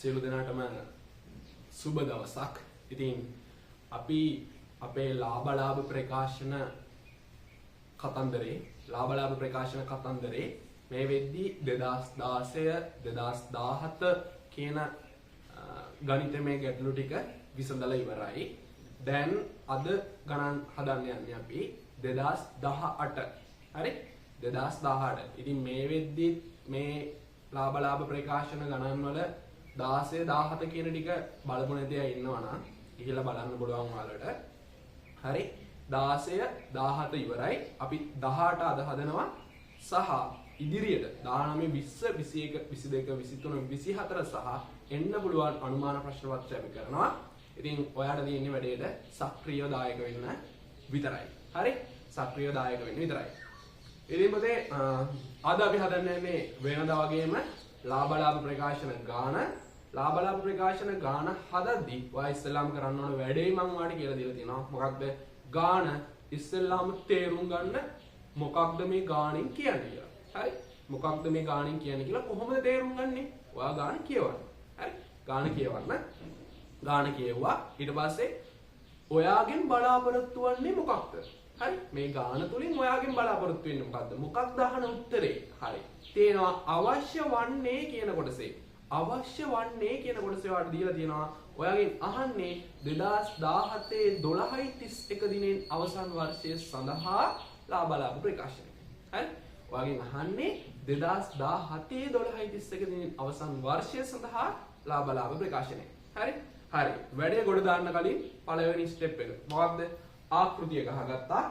සියලු දෙනාටම සුබ දවසක්. ඉතින් අපි අපේ ලාභ ප්‍රකාශන කතන්දරේ මේ වෙද්දී 2016 2017 කියන ගණිතමය ගැටලු ටික විසඳලා ඉවරයි. දැන් අද ගණන් හදන්න යන්නේ අපි 2018. හරි? 2018. ඉතින් මේ වෙද්දී මේ ලාභ ප්‍රකාශන ගණන් වල 16 17 කියන ටික බලපු නැති අය ඉන්නවා නම් ඉහළ බලන්න පුළුවන් ඔයාලට. හරි? 16 17 ඉවරයි. අපි 18 අද හදනවා සහ ඉදිරියට 19 20 21 22 23 24 සහ එන්න පුළුවන් අනුමාන ප්‍රශ්න පත්‍රය අපි කරනවා. ඉතින් ඔයාලට තියෙන්නේ වැඩේට සක්‍රියව දායක වෙන්න විතරයි. හරි? සක්‍රියව දායක වෙන්න විතරයි. ඉතින් මොකද අද අපි හදන්නේ මේ වෙනදා වගේම ලාභ ප්‍රකාශන ගාන හදද්දී ඔයා ඉස්සෙල්ලාම කරන්න ඕන වැඩේ මම ඔයාලට කියලා දීලා තියෙනවා. මොකක්ද? ගාන ඉස්සෙල්ලාම තේරුම් ගන්න මොකක්ද මේ ගාණෙන් කියන්නේ කියලා. හරි? මොකක්ද මේ ගාණෙන් කියන්නේ කියලා කොහොමද තේරුම් ගන්නෙ? ඔයා ගාන කියවන්න. හරි? ගාන කියවන්න. ගාන කියවුවා. ඊට පස්සේ ඔයාගෙන් බලාපොරොත්තු වෙන්නේ මොකක්ද? හරි? මේ ගාන තුලින් ඔයාගෙන් බලාපොරොත්තු වෙන්නේ මොකක්ද? මොකක්ද අහන උත්තරේ? හරි. තේනවා අවශ්‍ය වන්නේ කියන කොටසේ. අවශ්‍ය වන්නේ කියන කොටසේ ඔයාලට දීලා තියෙනවා. ඔයාගෙන් අහන්නේ 2017 12:31 දිනෙන් අවසන් වර්ෂය සඳහා ලාභ ප්‍රකාශනය. හරි? ඔයාගෙන් අහන්නේ 2017 12:31 දිනෙන් අවසන් වර්ෂය සඳහා ලාභ ප්‍රකාශනය. හරි? හරි. වැඩේ ගොඩ දාන්න කලින් පළවෙනි ස්ටෙප් එක. මොකක්ද? ආකෘතිය ගහගත්තා.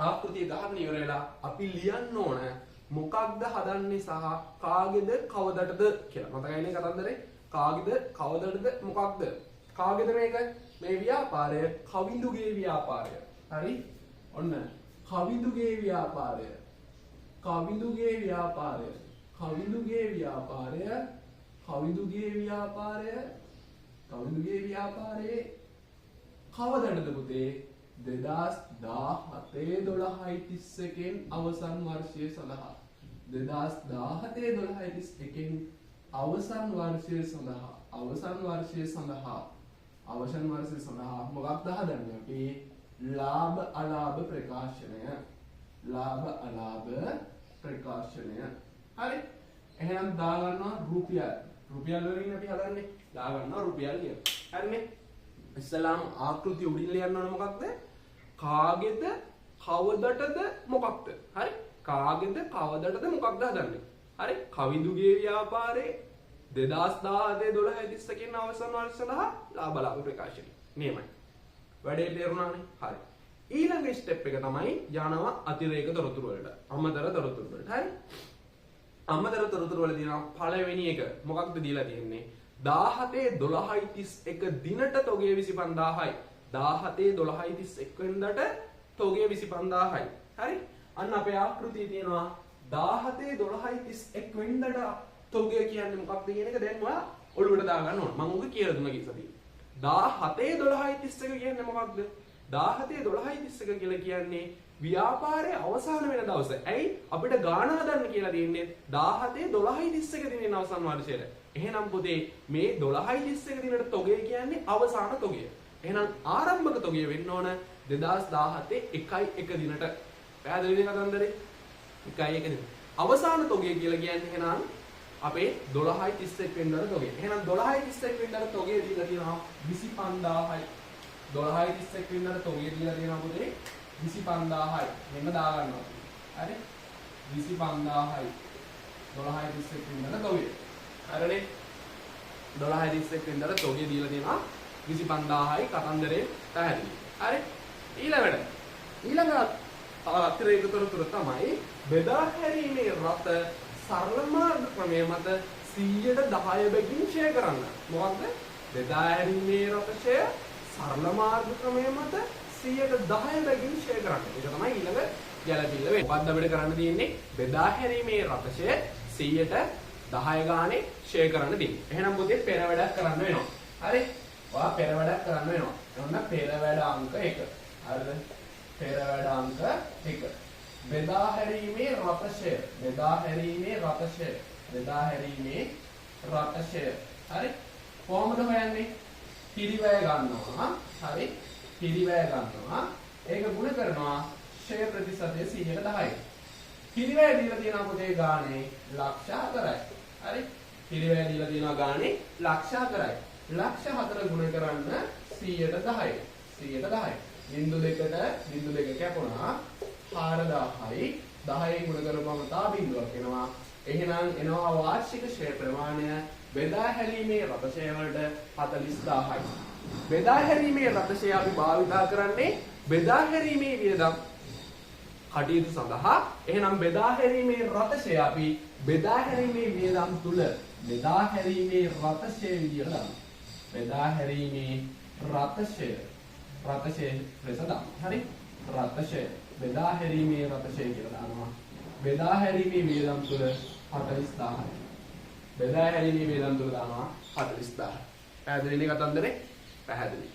ආකෘතිය ගහන්න ඉවර වෙලා අපි ලියන්න ඕන මොකක්ද හදන්නේ සහ කාගේද කවදටද කියලා. මතකයිනේ කතන්දරේ? කාගේද කවදටද මොකක්ද? කාගේද මේක? මේ ව්‍යාපාරය කවිඳුගේ ව්‍යාපාරය. හරි? ඔන්න කවිඳුගේ ව්‍යාපාරය. කවිඳුගේ ව්‍යාපාරය. කවිඳුගේ ව්‍යාපාරය. කවිඳුගේ ව්‍යාපාරය. කවිඳුගේ ව්‍යාපාරයේ කවදටද පුතේ? 2017 12:31 අවසන් වර්ෂය සඳහා 2017 12:31 අවසන් වර්ෂය සඳහා මොකක්ද හදන්නේ අපි? ලාභ අලාභ ප්‍රකාශනය. හරි? එහෙනම් දාගන්නවා රුපියල්. රුපියල් වලින් අපි හදන්නේ. දාගන්නවා රුපියල් කියලා. හරිනේ? ඉස්සලාම ආකෘතිය උඩින් ලියන්න ඕන මොකක්ද? කාගේද කවදටද මොකක්ද? හරි? කාගේද කවදටද මොකක්ද හදන්නේ? හරි? කවිඳුගේ ව්‍යාපාරේ 2017 12:31 කියන අවසන් වර්ෂ සඳහා ලාභ ප්‍රකාශනය. නියමයි. වැඩේ තේරුණානේ? හරි. ඊළඟ ස්ටෙප් එක තමයි යනවා අතිරේක තොරතුරු වලට. අමතර තොරතුරු වලට. හරි? අමතර තොරතුරු වල තියෙනවා පළවෙනි එක. මොකක්ද දීලා තියෙන්නේ? 17 12:31 දිනට තොගේ 25000යි. 17 12:31 වෙනිදාට තොගේ 25000යි. හරි? අන්න අපේ ආකෘතියේ තියෙනවා 17 12:31 වෙනිදාට තොගේ කියන්නේ මොකක්ද කියන එක දැන් ඔයා ඔළුවට දාගන්න ඕන. මම උග කියලා දුන්නා කිසදී. 17 12:31 කියන්නේ මොකක්ද? 17 12:31 කියලා කියන්නේ ව්‍යාපාරයේ අවසාන වෙන දවස. ඇයි අපිට ගාණ හදන්න කියලා තියෙන්නේ 17 12:31 දිනෙන් අවසන් වර්ෂයට. එහෙනම් පුතේ මේ 12:31 දිනට තොගය කියන්නේ අවසාන තොගය. එහෙනම් ආරම්භක තොගය වෙන්න ඕන 2017 1/1 දිනට. පැහැදිලිද කතන්දරේ? 1/1 දින. අවසාන තොගය කියලා කියන්නේ එහෙනම් අපේ 12:31 වෙනිදාට තොගය. එහෙනම් 12:31 වෙනිදාට තොගය දීලා තියෙනවා 25000යි. 12:31 වෙනිදාට තොගය දීලා තියෙනවා පුතේ 25000යි. මෙන්න දාගන්නවා. හරි? 25000යි. 12:31 වෙනිදාට තොගය. හරිනේ? 12:31 වෙනිදාට තොගය දීලා තියෙනවා 25000යි. කතන්දරේ පැහැදිලි. හරි? ඊළඟ අතිරේක තොරතුර තමයි බෙදා හැරීමේ රට සරල මාර්ග ක්‍රමය මත 110 බැගින් ෂෙයා කරන්න. මොකක්ද? බෙදා හැරීමේ රටය සරල මාර්ග ක්‍රමය මත 110 බැගින් ෂෙයා කරන්න. ඒක තමයි ඊළඟ ගැළපිල්ල වෙන්නේ. මොකක්ද අපිට කරන්න තියෙන්නේ? බෙදා හැරීමේ රටය 110 ගානේ ෂෙයා කරන්න තියෙන්නේ. එහෙනම් පුතේ පෙර වැඩක් කරන්න වෙනවා. හරි? ඔයා පෙර වැඩක් කරන්න වෙනවා. ඔන්න පෙර වැඩ අංක 1. හරිද? පෙර වැඩ අංක 1. බෙදා හැරීමේ රටය. හරි කොහොමද හොයන්නේ පිරිවැය ගන්නවා හරි පිරිවැය ගන්නවා ඒක ගුණ කරනවා ෂෙයා ප්‍රතිශතය 110යි පිරිවැය දීලා තියෙනවා පොතේ ගානේ ලක්ෂ 4යි හරි පිරිවැය දීලා තියෙනවා ගානේ ලක්ෂ 4යි ලක්ෂ 4 ගුණ කරන්න 110යි 110යි බිංදු දෙක කැපුණා 4000යි 10යි ගුණ කරපුවම තා බිංදුවක් එනවා එහෙනම් එනවා වාර්ෂික ෂෙයා ප්‍රමාණය බෙදා හැරීමේ රත ෂෙයා වලට 40000යි බෙදා හැරීමේ රත ෂෙයා අපි භාවිතා කරන්නේ බෙදා හැරීමේ වියදම් කටයුතු සඳහා එහෙනම් බෙදා හැරීමේ රත ෂෙයා අපි බෙදා හැරීමේ වියදම් තුල බෙදා හැරීමේ රත ෂෙයා විදියට දානවා බෙදා හැරීමේ රත ෂෙයා ලෙස දානවා හරි රත ෂෙයා බෙදා හැරීමේ රත ෂෙයා කියලා දානවා බෙදා හැරීමේ වියදම් තුල 40000යි බෙදා හැරීමේ වියදම් තුල දානවා 40000යි පැහැදිලිනේ කතන්දරේ පැහැදිලි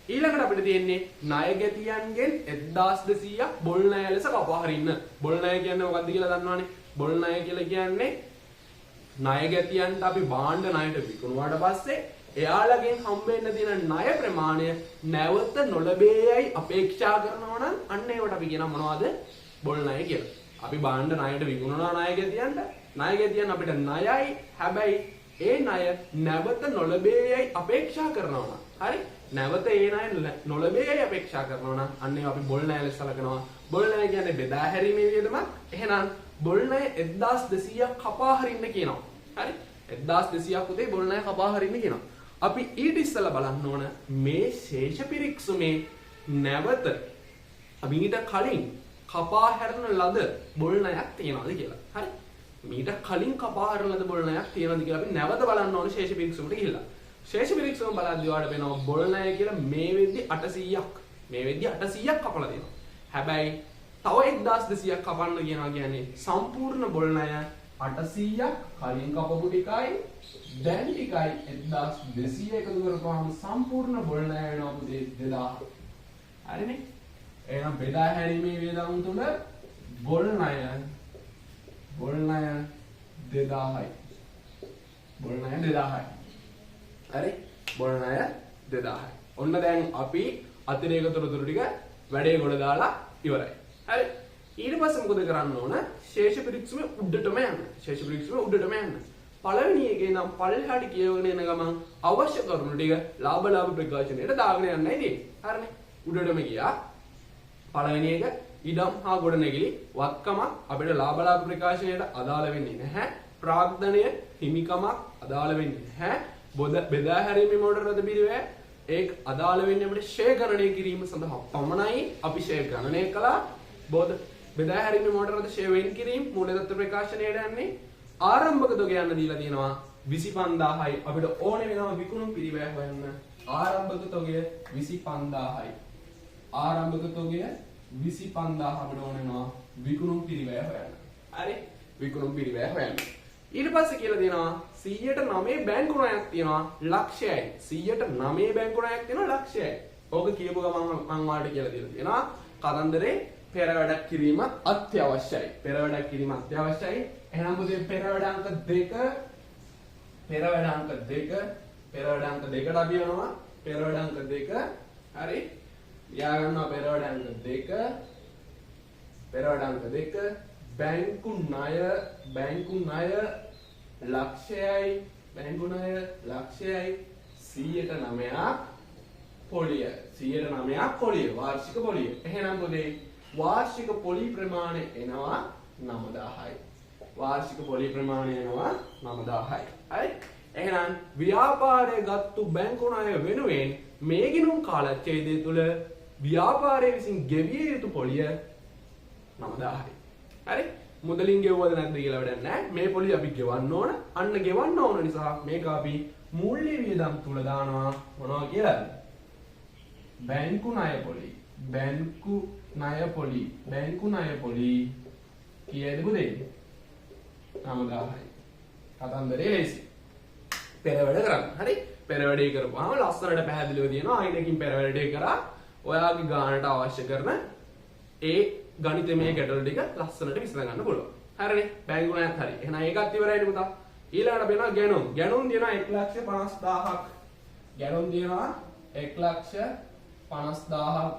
ඊළඟට අපිට තියෙන්නේ ණය ගැතියන්ගෙන් 1200ක් බොල් ණය ලෙස කපා හරින්න බොල් ණය කියන්නේ මොකක්ද කියලා දන්නවනේ බොල් ණය කියලා කියන්නේ ණය ගැතියන්ට අපි භාණ්ඩ ණයට විකුණුවාට පස්සේ එයාලගෙන් හම්බෙන්න තියෙන ණය ප්‍රමාණය නැවත නොලැබේයයි අපේක්ෂා කරනවා නම් අන්න ඒවට අපි කියනවා මොනවද බොල් ණය කියලා අපි භාණ්ඩ ණයට විකුණනවා ණය ගැතියන් අපිට ණයයි හැබැයි ඒ ණය නැවත නොලැබේයයි අපේක්ෂා කරනවා නම් හරි නැවත ඒ ණය නොලැබේයයි අපේක්ෂා කරනවා නම් අන්න ඒවා අපි බොල් ණය ලෙස සලකනවා බොල් ණය කියන්නේ බෙදා හැරීමේ වියදමක් එහෙනම් බොල් ණය 1200ක් කපා හරින්න කියනවා හරි 1200ක් උදේ බොල් ණය කපා හරින්න කියනවා අපි ඊට ඉස්සෙල්ලා බලන්න ඕන මේ ශේෂ පිරික්සුමේ නැවත අපි ඊට කලින් කපා හැරන ලද බොල් ණයක් තියනවාද කියලා. හරි. මීට කලින් කපා හැරන ලද බොල් ණයක් තියනවාද කියලා අපි නැවත බලන්න ඕනේ ශේෂ පිරික්සුමට ගිහිල්ලා. ශේෂ පිරික්සුම බලද්දී ඔයාලට වෙනවා බොල් ණය කියලා මේ වෙද්දි 800ක්. මේ වෙද්දි 800ක් කපලා දෙනවා. හැබැයි තව 1200ක් කපන්න කියනවා කියන්නේ සම්පූර්ණ බොල් ණය 800ක් කලින් කපපු ටිකයි දැන් ටිකයි 1200 එකතු කරපුවාම සම්පූර්ණ බොල් ණය වෙනවා පුතේ 2000. හරිනේ? එහෙනම් බෙදා හැරීමේ වියදම් තුල බොල් ණය 2000යි. බොල් ණය 2000යි. හරි? බොල් ණය 2000යි. ඔන්න දැන් අපි අතිරේක තොරතුරු ටික වැඩේ ගොඩ දාලා ඉවරයි. හරි? ඊට පස්සේ මොකද කරන්න ඕන? ශේෂ පිරික්සුමේ උඩටම යන්න. ශේෂ පිරික්සුමේ උඩටම යන්න. පළවෙනි එකේ නම් පල්ලෙහාට කියවගෙන එන ගමන් අවශ්‍ය කරුණු ටික ලාභ ප්‍රකාශනයට දාගෙන යන්නයි තියෙන්නේ. හරිනේ? උඩටම ගියා. පළවෙනි එක ඉඩම් හා ගොඩනැගිලි වත්කමක් අපිට ලාභ ප්‍රකාශනයට අදාළ වෙන්නේ නැහැ. ප්‍රාග්ධනය හිමිකමක් අදාළ වෙන්නේ නැහැ. බෙදා හැරීමේ මෝටර රථ පිරිවැය ඒක අදාළ වෙන්නේ අපිට ෂෙයා ගණනය කිරීම සඳහා පමණයි. අපි ෂෙයා ගණනය කළා. බෙදා හැරීමේ මෝටර රථ ෂෙයා වෙන් කිරීම මූලදත්ත ප්‍රකාශනයට යන්නේ ආරම්භක තොග යන්න දීලා තියෙනවා 25000යි. අපිට ඕනේ වෙනවා විකුණුම් පිරිවැය හොයන්න. ආරම්භක තොගය 25000යි. ආරම්භක තොගය 25000 අපිට ඕනේ වෙනවා විකුණුම් පිරිවැය හොයන්න. හරි? විකුණුම් පිරිවැය හොයන්න. ඊට පස්සේ කියලා දෙනවා 109 බැංකු ණයක් තියෙනවා ලක්ෂයයි. 109 බැංකු ණයක් තියෙනවා ලක්ෂයයි. ඕක කියපු ගමන් මම ඔයාලට කියලා දෙලා තියෙනවා. කතන්දරේ පෙර වැඩක් කිරීම අත්‍යවශ්‍යයි. පෙර වැඩක් කිරීම අත්‍යවශ්‍යයි. එහෙනම් පුතේ පෙර වැඩ අංක 2 දෙකට අපි යනවා. පෙර වැඩ අංක 2 හරි? යා ගන්නවා පෙර වැඩ අංක 2 බැංකු ණය ලක්ෂයයි 109ක් පොලිය 109ක් පොලිය වාර්ෂික පොලිය. එහෙනම් පුතේ වාර්ෂික පොලි ප්‍රමාණය එනවා 9000යි. වාර්ෂික පොලි ප්‍රමාණය එනවා 9000යි. හරි? එහෙනම් ව්‍යාපාරයේ ගත්තු බැංකු ණය වෙනුවෙන් මේ ගිණුම් කාලච්ඡේදය තුල ව්‍යාපාරයේ විසින් ගෙවිය යුතු පොලිය 9000යි. හරි? මුදලින් ගෙවුවද නැද්ද කියලා වැඩක් නැහැ. මේ පොලිය අපි ගෙවන්න ඕන. අන්න ගෙවන්න ඕන නිසා මේක අපි මූල්‍ය වියදම් තුල දානවා මොනවා කියලාද? බැංකු ණය පොලි කීයද පුතේ? 9000යි. කතන්දරේ ලේසි. පෙර වැඩ කරන්න. හරි? පෙර වැඩේ කරපුවාම ලස්සනට පැහැදිලිව තියෙනවා. ආයෙකින් පෙර වැඩේ කරා ඔයාගේ ගානට අවශ්‍ය කරන ඒ ගණිතමය ගැටලු ටික ලස්සනට විසඳ ගන්න පුළුවන්. හරිනේ? බැංකු ණයත් හරි. එහෙනම් ඒකත් ඉවරයිනේ පුතා. ඊළඟට වෙනවා ගැණුම්. ගැණුම් දෙනවා 1,50,000ක්. ගැණුම් දෙනවා 1,50,000ක්.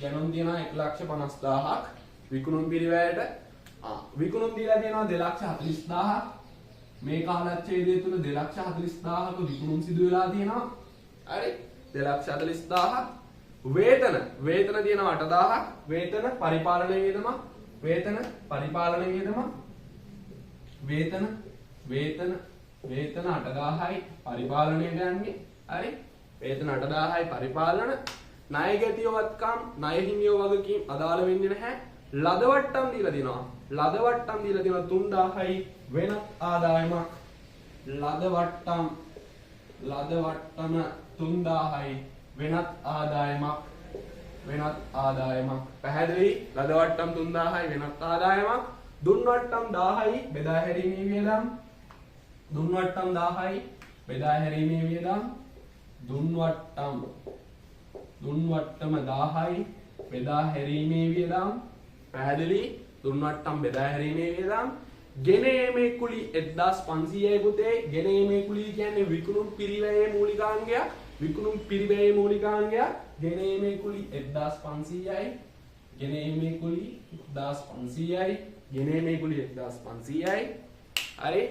ගැණුම් දෙනවා 1,50,000ක්. විකුණුම් පිරිවැයට විකුණුම් දීලා තියෙනවා 2,40,000ක්. මේ කාලච්ඡේදය තුල 2,40,000ක විකුණුම් සිදු වෙලා තියෙනවා. හරි 2,40,000ක්. වේතන තියෙනවා 8,000ක්. වේතන පරිපාලන වියදම වේතන 8,000යි පරිපාලනයට යන්නේ. හරි වේතන 8,000යි පරිපාලන. ණය ගැතියවත්කම් ණය හිමියෝ වගකීම් අදාළ වෙන්නේ නැහැ. ලද වට්ටම් දීලා තියෙනවා 3,000යි වෙනත් ආදායමක්. ලද වට්ටම 3,000යි වෙනත් ආදායමක්. පැහැදිලි? ලද වට්ටම් 3,000යි වෙනත් ආදායමක්. දුන් වට්ටම් 1,000යි බෙදා හැරීමේ වියදම්. දුන් වට්ටම් 1,000යි බෙදා හැරීමේ වියදම්. දුන් වට්ටම 1,000යි බෙදා හැරීමේ වියදම්. පැහැදිලි? දුන් වට්ටම් බෙදා හැරීමේ වියදම්. ගෙන ඒමේ කුලි 1,500යි පුතේ. ගෙන ඒමේ කුලි කියන්නේ විකුණුම් පිරිවැයේ මූලිකාංගයක්. විකුණුම් පිරිවැයේ මූලිකාංගයක්. ගෙන ඒමේ කුලි 1,500යි. ගෙන ඒමේ කුලි 1,500යි. ගෙන ඒමේ කුලි 1,500යි. හරි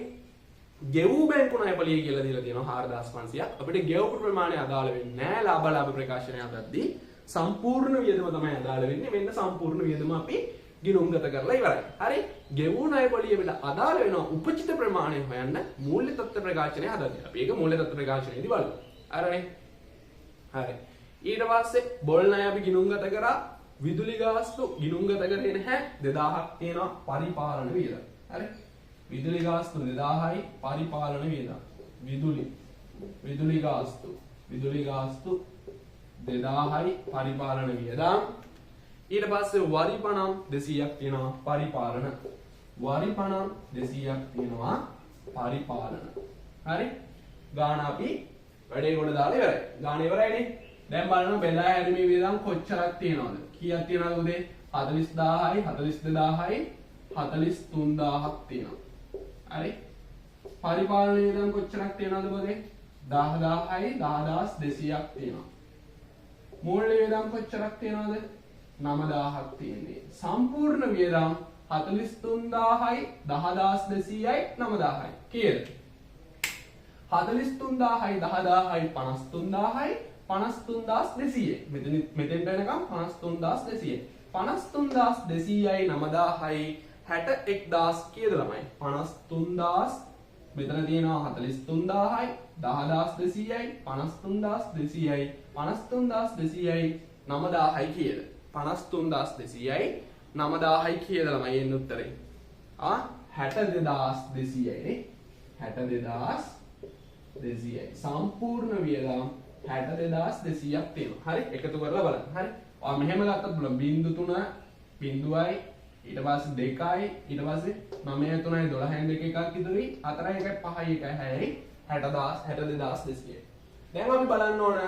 ගෙවූ බැංකු ණයපොලිය කියලා දීලා තියෙනවා 4,500ක්. අපිට ගෙවපු ප්‍රමාණය අදාළ වෙන්නේ නැහැ. ලාභ ප්‍රකාශනය අදද්දී සම්පූර්ණ වියදම තමයි අදාළ වෙන්නේ. මෙන්න සම්පූර්ණ වියදම අපි ගිණුම්ගත කරලා ඉවරයි. හරි ගෙවූ ණයපොලිය වල අදාළ වෙන උපචිත ප්‍රමාණය හොයන්න මූල්‍ය තත්ත්ව ප්‍රකාශනය හදන්න. අපි ඒක මූල්‍ය තත්ත්ව ප්‍රකාශනයේදී බලමු. හරිනේ. හරි ඊට පස්සේ බොල් ණය අපි ගිණුම්ගත කරා. විදුලි ගාස්තු ගිණුම්ගත කරේ නැහැ. 2,000ක් තියෙනවා පරිපාලන වියදම්. හරි විදුලි ගාස්තු 2,000යි පරිපාලන වියදම්. විදුලි ගාස්තු 2,000යි පරිපාලන වියදම්. ඊට පස්සේ වරි පනම් 200ක් තියෙනවා පරිපාලන. වරි පනම් 200ක් තියෙනවා පරිපාලන. හරි ගාන අපි වැඩේ කොට දාලා ඉවරයි. ගාන ඉවරයිනේ. දැන් බලන්න බෙදා හැරීමේ වියදම් කොච්චරක් තියෙනවද? කීයක් තියෙනවද උදේ? 40,000යි 42,000යි 43,000ක් තියෙනවා. හරි පරිපාලන වියදම් කොච්චරක් තියෙනවද පුතේ? 10,000යි 10,200ක් තියෙනවා. මූල්‍ය වියදම් කොච්චරක් තියෙනවද? 9,000ක් තියෙන්නේ. සම්පූර්ණ වියදම් 43,000යි 10,200යි 9,000යි. කීයද? 43,000යි 10,000යි 53,000යි 53,200. මෙතෙන්ට එනකම් 53,200. 53,200යි 9,000යි 61,000 කීයද ළමයි? 53,000 මෙතන තියෙනවා 43,000යි 10,200යි 53,200යි 53,200යි 9,000යි කීයද? 53,200යි 9,000යි කීයද ළමයි එන්න උත්තරේ? 62,200යි නේ. 62,200යි. සම්පූර්ණ වියදම් 62,200ක් තියෙනවා. හරි එකතු කරලා බලන්න. හරි. ඔයා මෙහෙම ගත්තත් බලන්න 0.3 බිංදුවයි ඊට පස්සේ 2යි ඊට පස්සේ 9 3යි 12න් 2 එකක් ඉතුරුයි 4යි 1යි 5යි 1යි 6යි 62,200. දැන් අපි බලන්න ඕන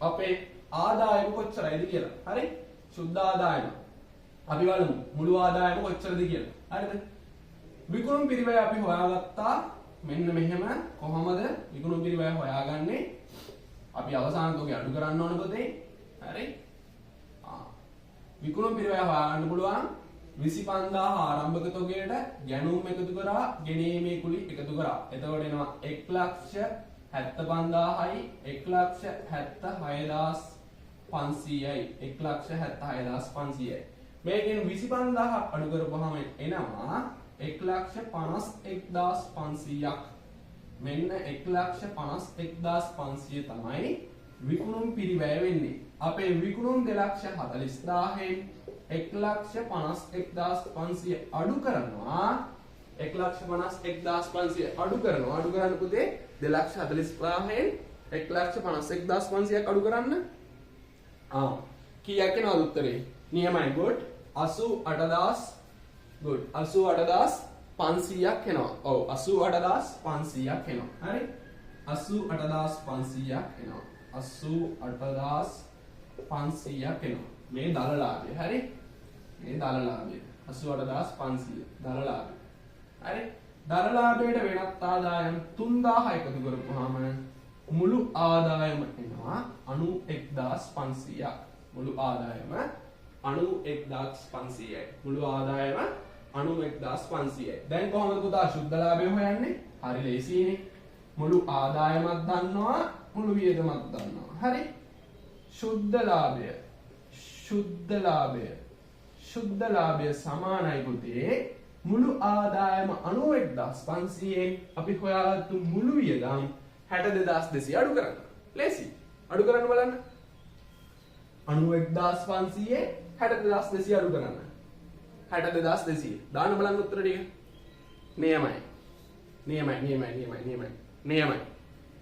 අපේ ආදායම කොච්චරයිද කියලා. හරි? සුද්ධ ආදායම. අපි බලමු මුළු ආදායම කොච්චරද කියලා. හරිද? විකුණුම් පිරිවැය අපි හොයාගත්තා. මෙන්න මෙහෙම කොහොමද විකුණුම් පිරිවැය හොයාගන්නේ? අපි අවසාන තෝගේ අඩු කරන්න ඕන පුතේ. හරි? විකුණුම් පිරිවැය හොයාගන්න පුළුවන් 25,000 ආරම්භක තොගයට ගැණුම් එකතු කරා ගෙනීමේ කුලි එකතු කරා. එතකොට එනවා 1,75,000යි 1,76,500යි 1,76,500යි. මේකෙන් 25,000 අඩු කරපුවාම එනවා 1,51,500ක්. මෙන්න 1,51,500 තමයි විකුණුම් පිරිවැය වෙන්නේ. අපේ විකුණුම් 2,40,000න් 1,51,500 අඩු කරනවා. 1,51,500 අඩු කරනවා. අඩු කරන්න පුතේ 2,40,000න් 1,51,500ක් අඩු කරන්න. කීයක් එනවද උත්තරේ? නියමයි good 88,000 good 88,500ක් එනවා. ඔව් 88,500ක් එනවා. හරි 88,500ක් එනවා. 88,500ක් එනවා. මේ දලලාභය. හරි මේ දලලාභය 88,500 දලලාභය. හරි දරලාභයට වෙනත් ආදායම් 3000 එකතු කරපුවාම මුළු ආදායම එනවා 91500ක්. මුළු ආදායම 91500යි. මුළු ආදායම 91500යි. දැන් කොහොමද පුතා ශුද්ධ ලාභය හොයන්නේ? හරි ලේසියිනේ. මුළු ආදායමක් දන්නවා, මුළු වියදමක් දන්නවා. හරි. ශුද්ධ ලාභය සමානයි පුතේ මුළු ආදායම 91500න් අපි හොයාගත්තු මුළු වියදම් 62200 අඩු කරන්න. ලේසි. අඩු කරන්න බලන්න. 91500 62200 අඩු කරන්න. 62200. දාන්න බලන්න උත්තර ටික. නියමයි.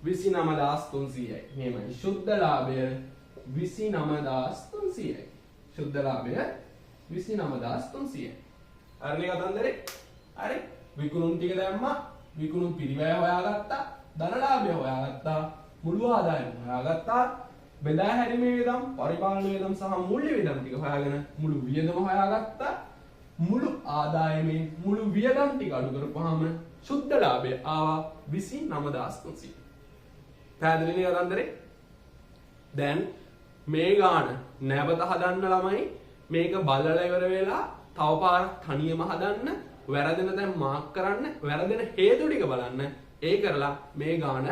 29300යි. නියමයි. ශුද්ධ ලාභය 29300යි. ශුද්ධ ලාභය 29300යි. හරිනේ කතන්දරේ? හරි. විකුණුම් ටික දැම්මා. විකුණුම් පිරිවැය හොයාගත්තා. ධනලාභය හොයාගත්තා. මුළු ආදායම හොයාගත්තා. බෙදා හැරීමේ වියදම්, පරිපාලන වියදම් සහ මූල්‍ය වියදම් ටික හොයාගෙන මුළු වියදම හොයාගත්තා. මුළු ආදායමෙන් මුළු වියදම් ටික අඩු කරපුවාම ශුද්ධ ලාභය ආවා 29300. පැහැදිලිනේ කතන්දරේ? දැන් මේ ගාන නැවත හදන්න ළමයි මේක බලලා ඉවර වෙලා තව පාරක් තනියම හදන්න, වැරදෙන තැන් මාක් කරන්න, වැරදෙන හේතු ටික බලන්න. ඒ කරලා මේ ගාන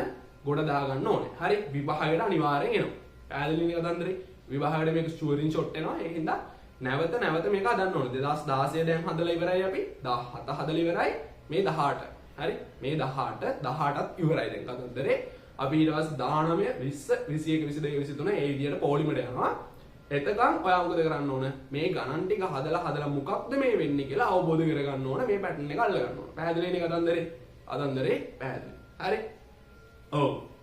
ගොඩ දාගන්න ඕනේ. හරි. විභාගයට අනිවාර්යෙන් එනවා. පැහැදිලිනේ කතන්දරේ? විභාගයට මේක ස්ටෝරින් ෂොට් එනවා. ඒ හින්දා නැවත මේක හදන්න ඕනේ. 2016 දැන් හදලා ඉවරයි අපි. 17 හදලා ඉවරයි. මේ 18. හරි. මේ 18ත් ඉවරයි දැන් කතන්දරේ. අපි ඊට පස්සේ 19 20 21 22 23 ඒ විදියට පොලිමට යනවා. එතකන් ඔයා මොකද කරන්න ඕන? මේ ගණන් ටික හදලා මොකක්ද මේ වෙන්නේ කියලා අවබෝධ කරගන්න ඕන. මේ පැටර්න් එක අල්ල ගන්න ඕන. පැහැදිලිනේ කතන්දරේ? පැහැදිලි. හරි. ඔව්.